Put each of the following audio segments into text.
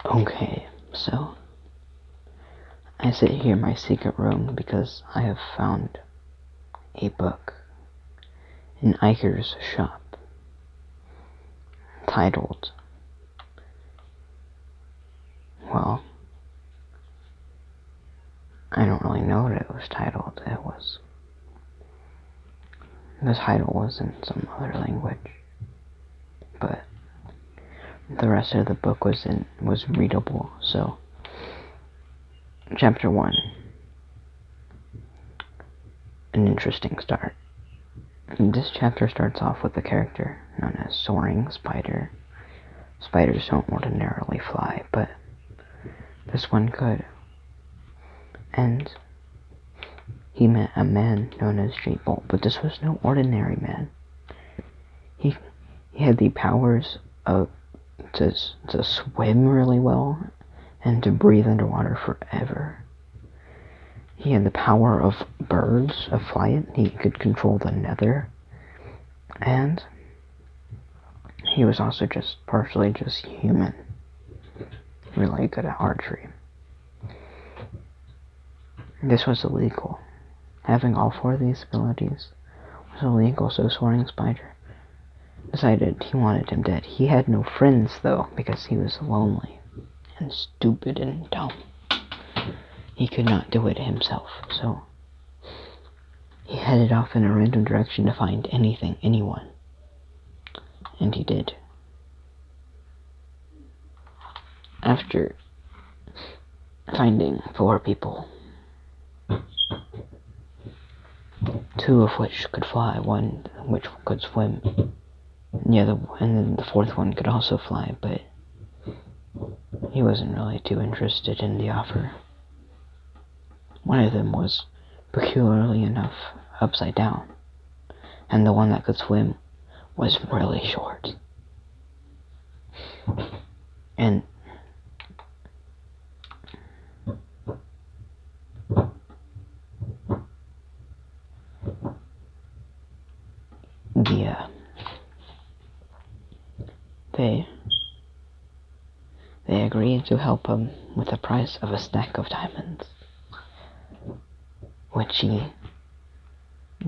Okay, so I sit here in my secret room because I have found a book in Iker's shop titled, well, I don't really know what it was titled. The title was in some other language, but the rest of the book was readable. So, chapter 1, an interesting start. This chapter starts off with a character known as Soaring Spider. Spiders don't ordinarily fly, but this one could. And he met a man known as J-Bolt, but this was no ordinary man. He had the powers of to swim really well and to breathe underwater forever. He had the power of birds, of flight. He could control the nether. And he was also partially human. Really good at archery. This was illegal. Having all 4 of these abilities was illegal, so Soaring Spider decided he wanted him dead. He had no friends, though, because he was lonely and stupid and dumb. He could not do it himself, so he headed off in a random direction to find anyone. And he did. After finding 4 people, 2 of which could fly, 1 which could swim, and then the 4th one could also fly, but he wasn't really too interested in the offer. One of them was, peculiarly enough, upside down, and the one that could swim was really short. And they agreed to help him with the price of a stack of diamonds, which he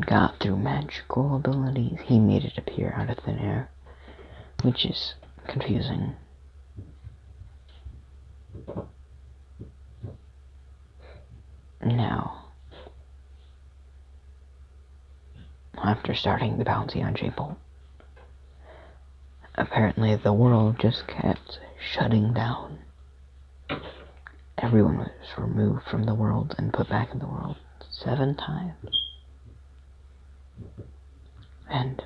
got through magical abilities. He made it appear out of thin air, which is confusing. Now, after starting the bounty on J-Bolt, apparently the world just kept shutting down. Everyone was removed from the world and put back in the world 7 times. And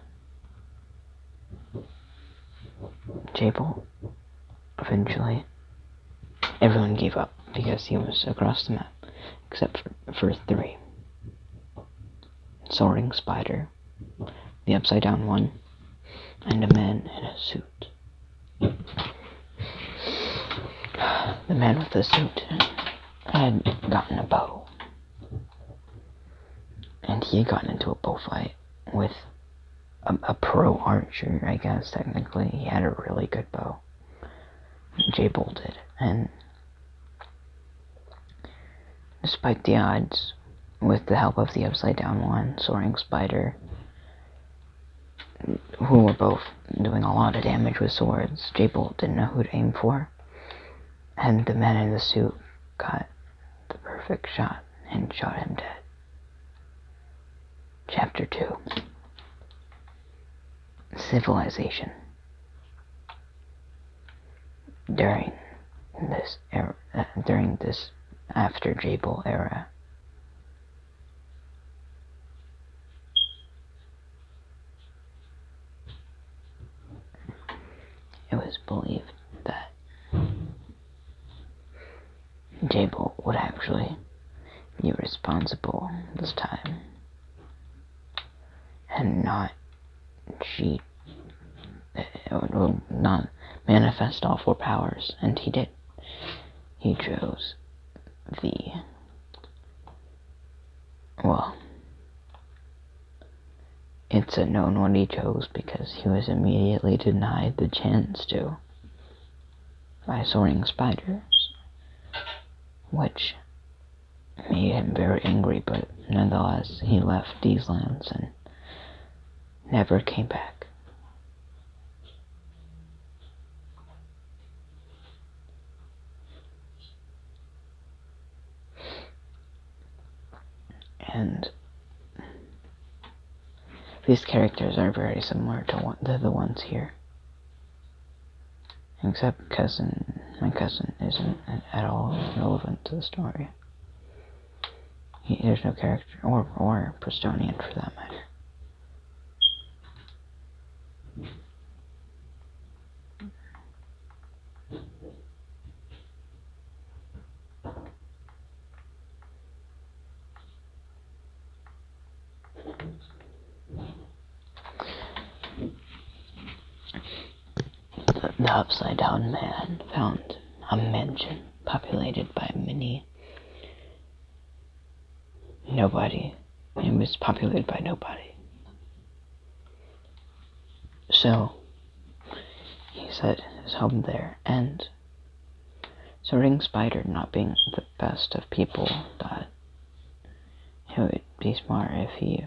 J-Bolt, eventually, everyone gave up because he was across the map, except for 3. Soaring Spider, the upside down one, and a man in a suit. The man with the suit had gotten a bow, and he had gotten into a bow fight with a pro archer, I guess, technically. He had a really good bow. J-Bolt did, and despite the odds, with the help of the upside down one, Soaring Spider, who were both doing a lot of damage with swords, J-Bolt didn't know who to aim for, and the man in the suit got the perfect shot and shot him dead. Chapter 2. Civilization. During this after J-Bolt era, it was believed that J-Bolt would actually be responsible this time and not cheat, not manifest all 4 powers, and he did. He chose it's unknown what he chose because he was immediately denied the chance to. by soaring spiders, which made him very angry, but nonetheless he left these lands and never came back. And these characters are very similar to the ones here. Except my cousin isn't at all relevant to the story. There's no character, or Prestonian for that matter. The Upside Down Man found a mansion populated by nobody. It was populated by nobody. So, he set his home there, and Soaring Spider, not being the best of people, thought it would be smart if he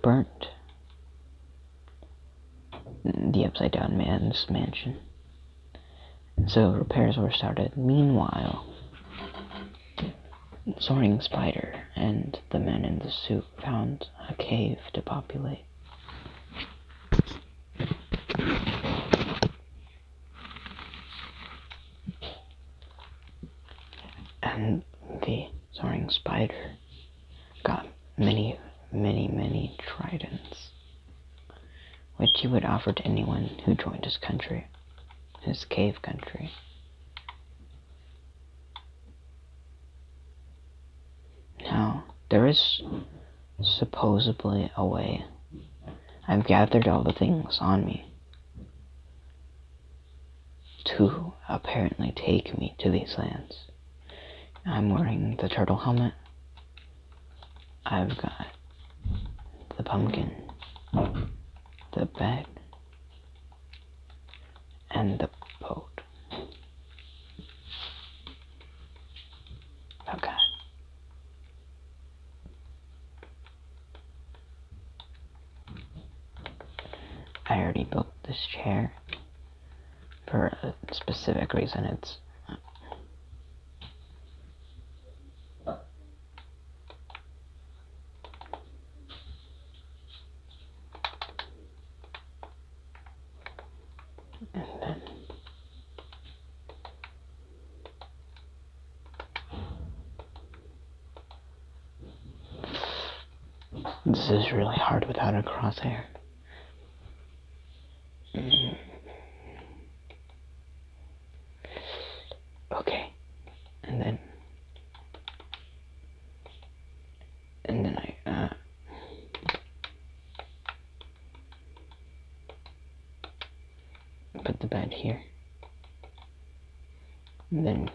burnt the Upside Down Man's mansion. So repairs were started. Meanwhile, Soaring Spider and the men in the suit found a cave to populate. And the Soaring Spider got many tridents, which he would offer to anyone who joined his country, his cave country. Now, there is supposedly a way. I've gathered all the things on me to apparently take me to these lands. I'm wearing the turtle helmet. I've got the pumpkin, the bed, and the boat. Oh God. I already built this chair for a specific reason. It's and then this is really hard without a crosshair. Okay, and then I put the bed here, and then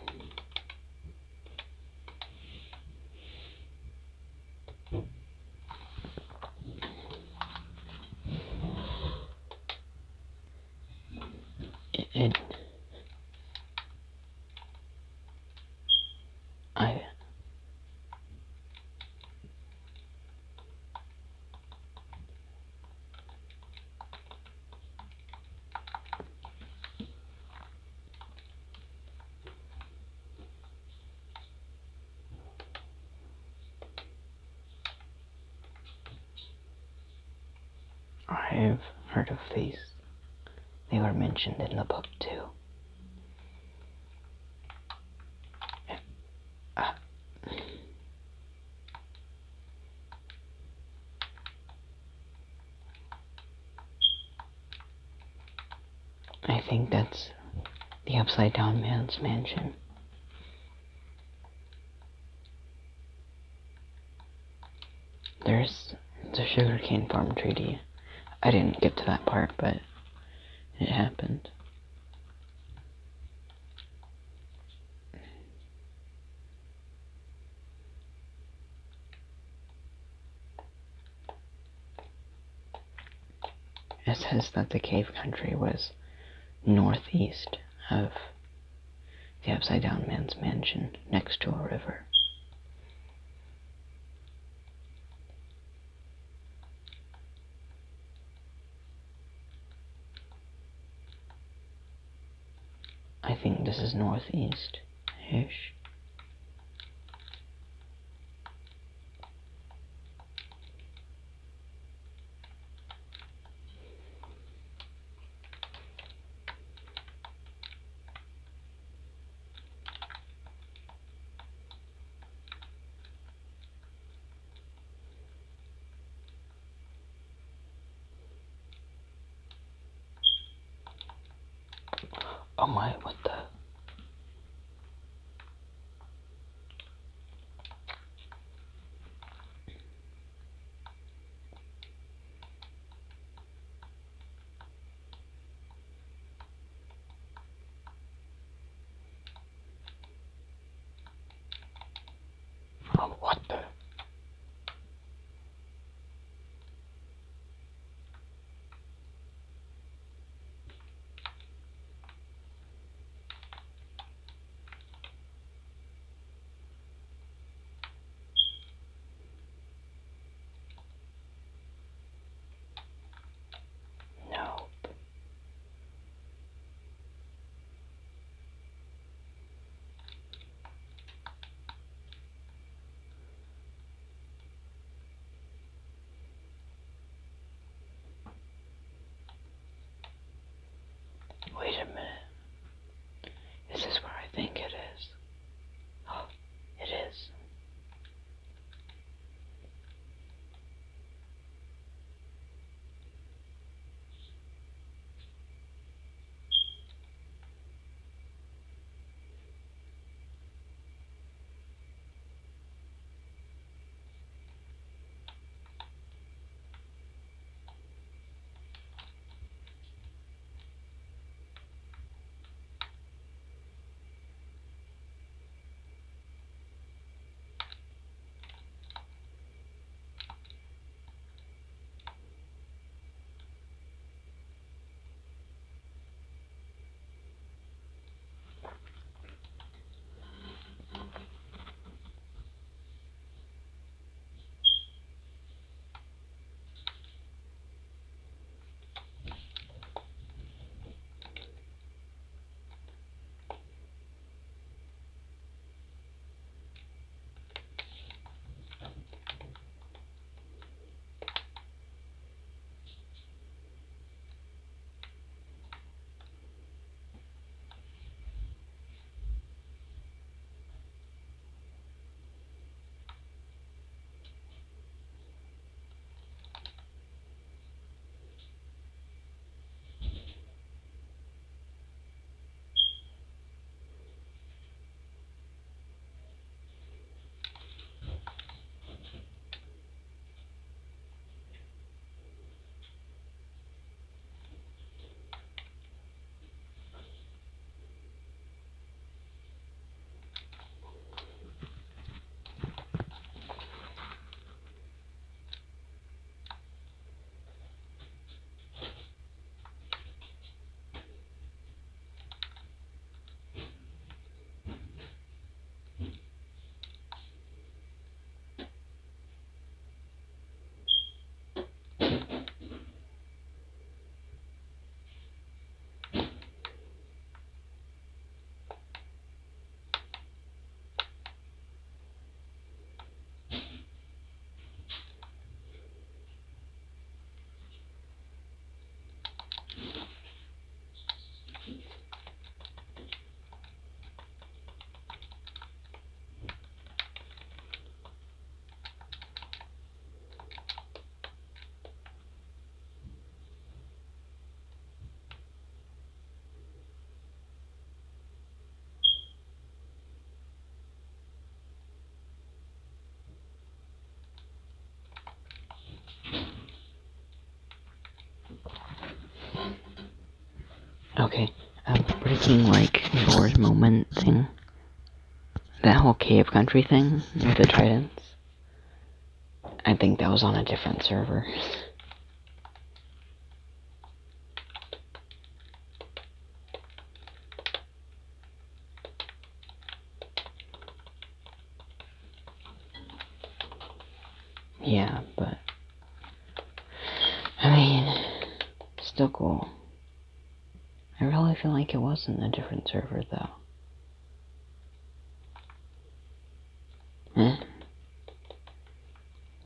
I've heard of these. They were mentioned in the book too. I think that's the Upside Down Man's mansion. There's the sugarcane farm treaty. I didn't get to that part, but it happened. It says that the cave country was northeast of The Upside Down Man's mansion next to a river. I think this is northeast-ish. Oh my, what the? Oh, what the? No. Wait a minute. Is this where I think it is? Oh, it is. Okay, breaking like yours moment thing. That whole cave country thing with the tridents. I think that was on a different server. Yeah, but I mean, still cool. I really feel like it wasn't a different server though.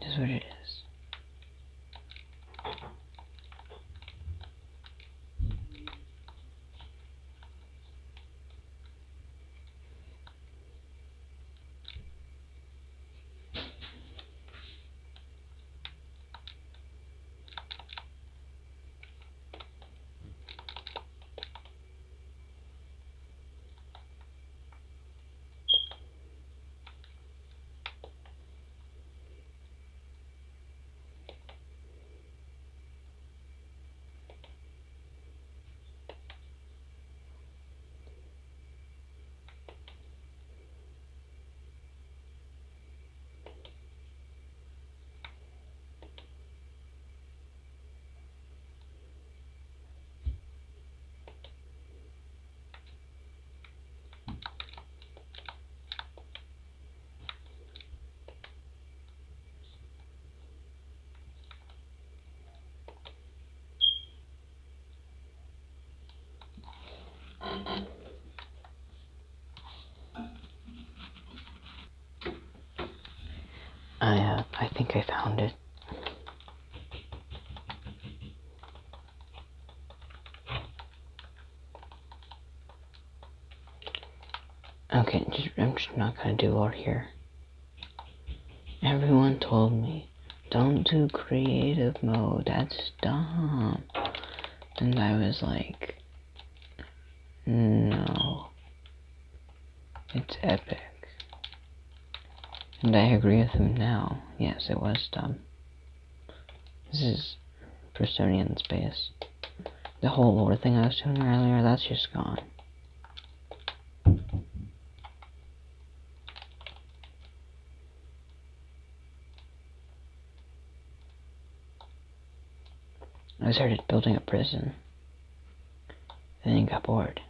That's what it is. I think I found it. Okay, I'm just not gonna do lore here. Everyone told me, don't do creative mode, that's dumb. And I was like, no. It's epic. And I agree with him now. Yes, it was dumb. This is Bristonian space. The whole lore thing I was doing earlier, that's just gone. I started building a prison. Then I got bored.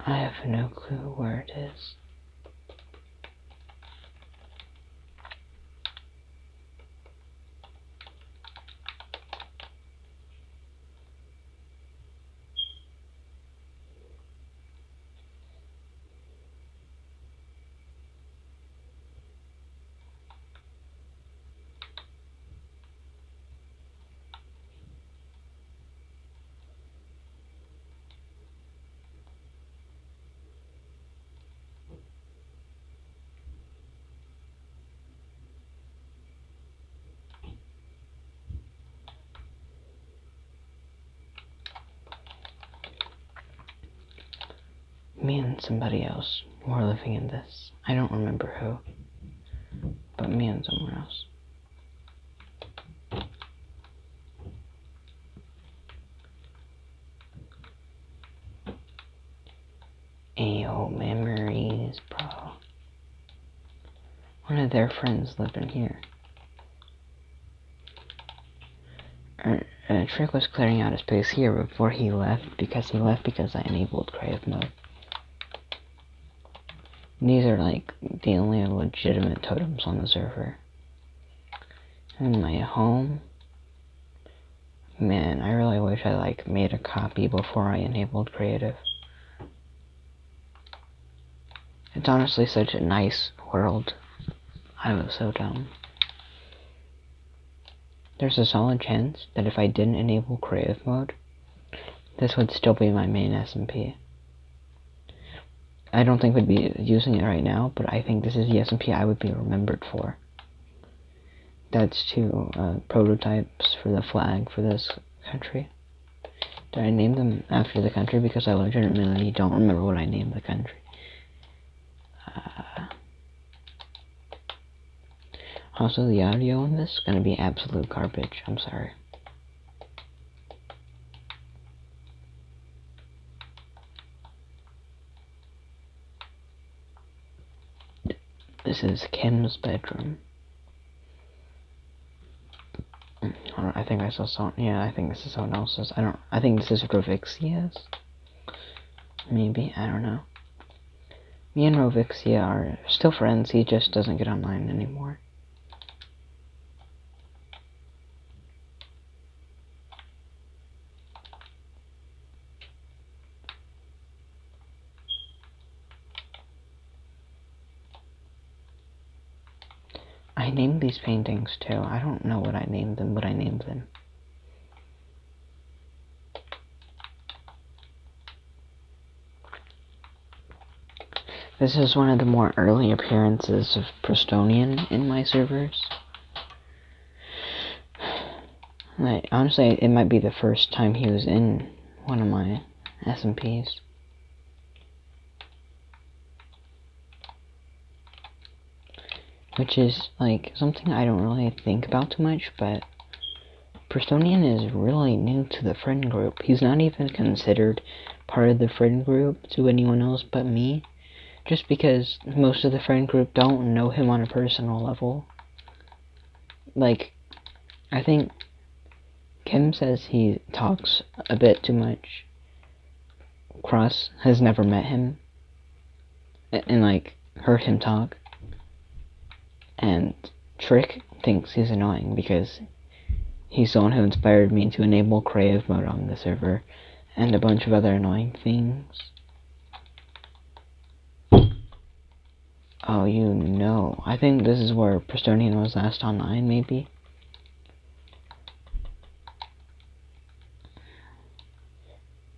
I have no clue where it is. Me and somebody else were living in this. I don't remember who, but me and someone else. Ayo, memories, bro. One of their friends lived in here. Trick was clearing out a space here before he left because I enabled creative mode. These are like the only legitimate totems on the server. And my home, man, I really wish I like made a copy before I enabled creative. It's honestly such a nice world. I was so dumb. There's a solid chance that if I didn't enable creative mode, this would still be my main SMP. I don't think we'd be using it right now, but I think this is the SMP I would be remembered for. That's two prototypes for the flag for this country. Did I name them after the country? Because I legitimately don't remember what I named the country. Also, the audio in this is gonna be absolute garbage. I'm sorry. This is Kim's bedroom. I think I saw someone. Yeah, I think this is someone else's. I think this is Rovixia's. Maybe, I don't know. Me and Rovixia are still friends. He just doesn't get online anymore. I named these paintings too. I don't know what I named them, but I named them. This is one of the more early appearances of Prestonian in my servers. Like, honestly, it might be the first time he was in one of my SMPs. Which is, like, something I don't really think about too much, but Prestonian is really new to the friend group. He's not even considered part of the friend group to anyone else but me. Just because most of the friend group don't know him on a personal level. Like, I think Kim says he talks a bit too much. Cross has never met him and like heard him talk. And Trick thinks he's annoying because he's the one who inspired me to enable creative mode on the server and a bunch of other annoying things. Oh, you know. I think this is where Prestonian was last online, maybe?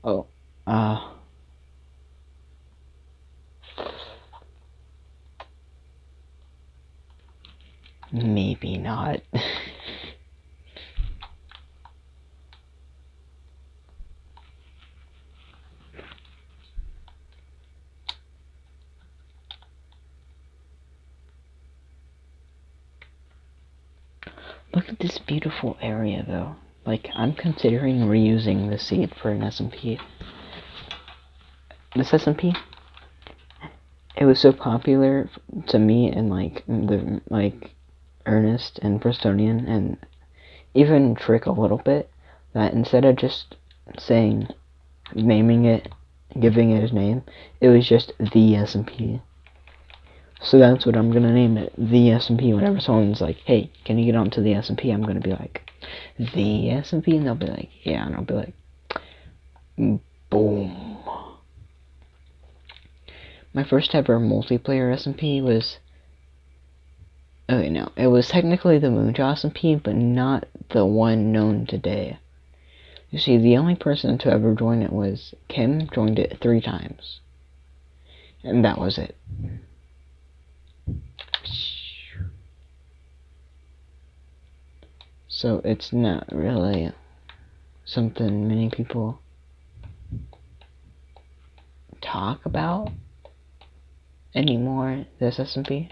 Oh, maybe not. Look at this beautiful area, though. Like, I'm considering reusing the seed for an SMP. This SMP, it was so popular to me and, like, Ernest and Prestonian, and even Trick a little bit, that instead of just naming it, giving it his name, it was just the SMP. So that's what I'm gonna name it, the SMP. Whenever someone's like, hey, can you get onto the SMP? I'm gonna be like, the SMP? And they'll be like, yeah, and I'll be like, boom. My first ever multiplayer SMP was, okay, no, it was technically the Moonjaw SMP, but not the one known today. You see, the only person to ever join it was Kim, joined it 3 times. And that was it. So it's not really something many people talk about anymore, this SMP.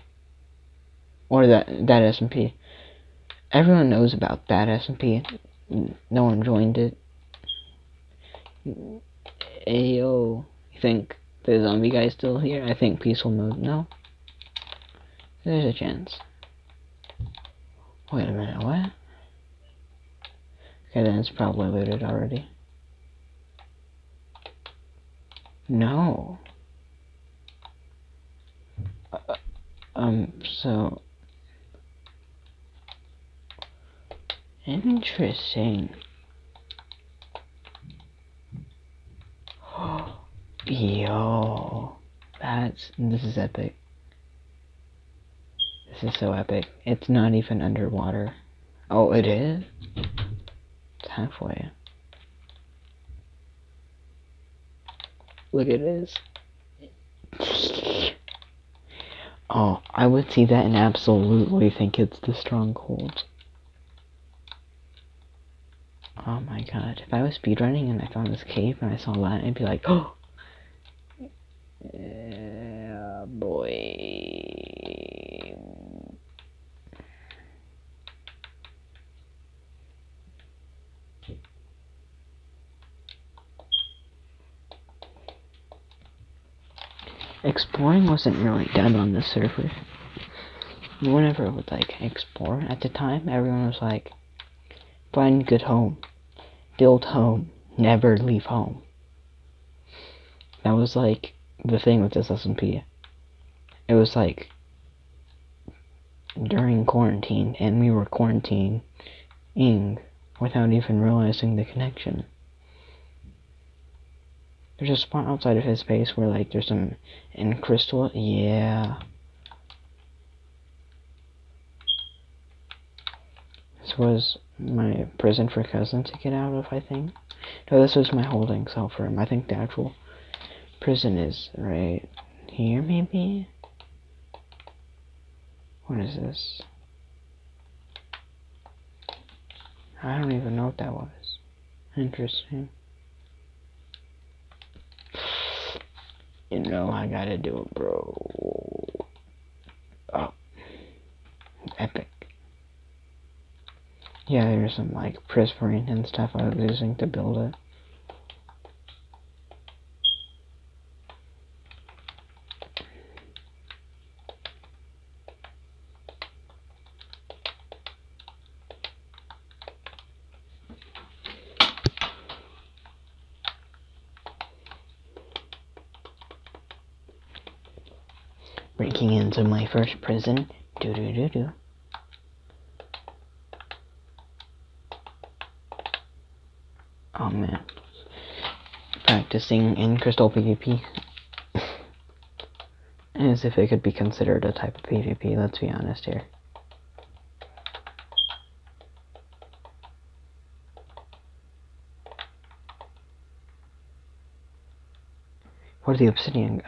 Or that SMP. Everyone knows about that SMP. No one joined it. Ayo, you think the zombie guy's still here? I think peaceful mode. No? There's a chance. Wait a minute, what? Okay, then it's probably looted already. No. So... Interesting. Yo. This is epic. This is so epic. It's not even underwater. Oh, it is? It's halfway. Look at this. Oh, I would see that and absolutely think it's the stronghold. Oh my god. If I was speedrunning and I found this cave and I saw that, I'd be like, oh! Yeah, boy. exploring wasn't really done on this server. Whenever it would like explore at the time, everyone was like, find a good home, build home, never leave home. That was like the thing with this SMP. It was like during quarantine, and we were quarantining without even realizing the connection. There's a spot outside of his base where like there's some in crystal. Yeah. This was my prison for cousin to get out of, I think. No, this was my holding cell for him. I think the actual prison is right here, maybe? What is this? I don't even know what that was. Interesting. You know, I gotta do it, bro. Oh. Epic. Yeah, there's some, like, prismarine and stuff I was using to build it. Breaking into my first prison. Do-do-do-do. Oh man. Practicing in crystal PvP. As if it could be considered a type of PvP, let's be honest here. What are the obsidian?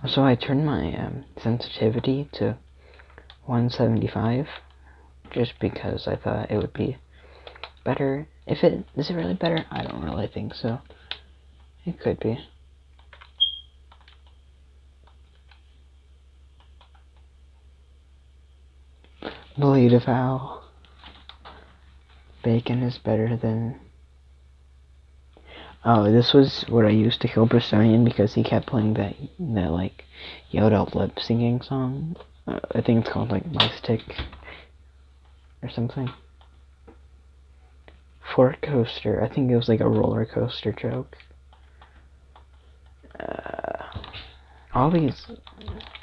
So I turned my sensitivity to 175 just because I thought it would be better. Is it really better? I don't really think so. It could be. Bleed of Owl. Bacon is better than... Oh, this was what I used to kill Bristonian because he kept playing that like, Yoda lip singing song. I think it's called, like, My Stick or something. Fork Coaster. I think it was like a roller coaster joke. All these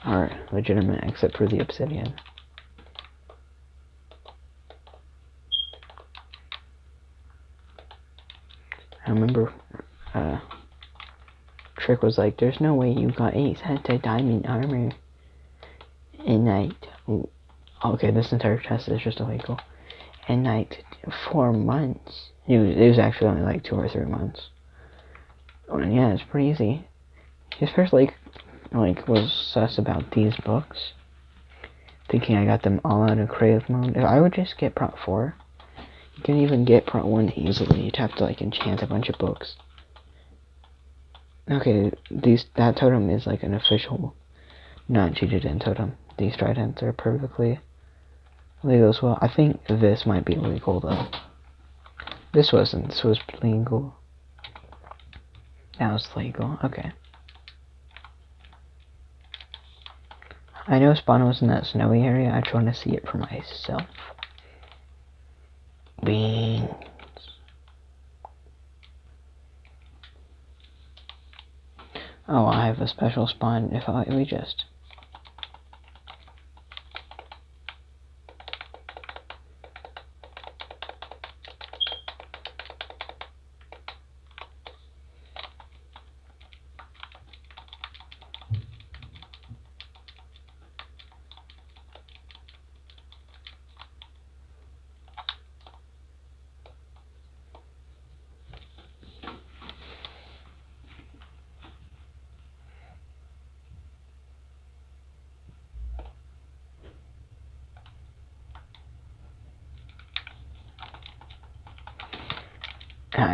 are legitimate except for the obsidian. I remember Trick was like, there's no way you got 8 sets of diamond armor in night. Ooh. Okay, this entire chest is just illegal. In night 4 months. It was actually only like 2 or 3 months. Oh, and yeah, it's pretty easy. His first like was sus about these books, thinking I got them all out of creative mode. If I would just get Prot 4, you can even get Prot 1 easily. You'd have to like enchant a bunch of books. Okay, that totem is like an official, not cheated in totem. These tridents are perfectly legal as well. I think this might be legal though. This wasn't. This was legal. Now it's legal. Okay. I know Spawn was in that snowy area. I just want to see it for myself. Beans. Oh, I have a special spawn if we just...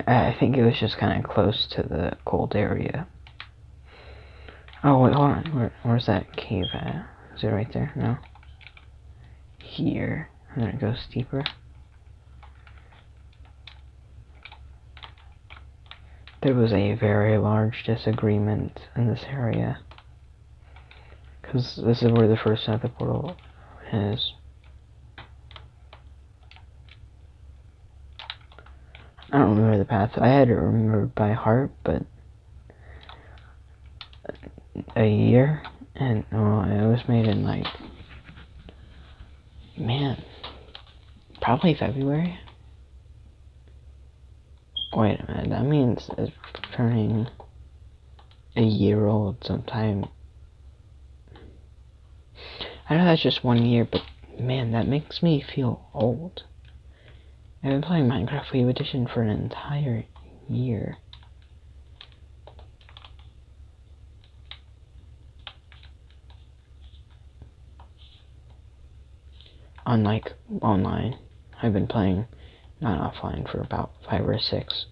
I think it was just kind of close to the cold area. Oh, wait, hold on. Where's that cave at? Is it right there? No. Here. And then it goes steeper. There was a very large disagreement in this area. Because this is where the first nether portal is. I don't remember the path. I had it remembered by heart, but a year, and well, it was made in like, man, probably February. Wait a minute, that means it's turning a year old sometime. I know that's just 1 year, but man, that makes me feel old. I've been playing Minecraft Wii Edition for an entire year. Unlike online, I've been playing not offline for about 5 or 6.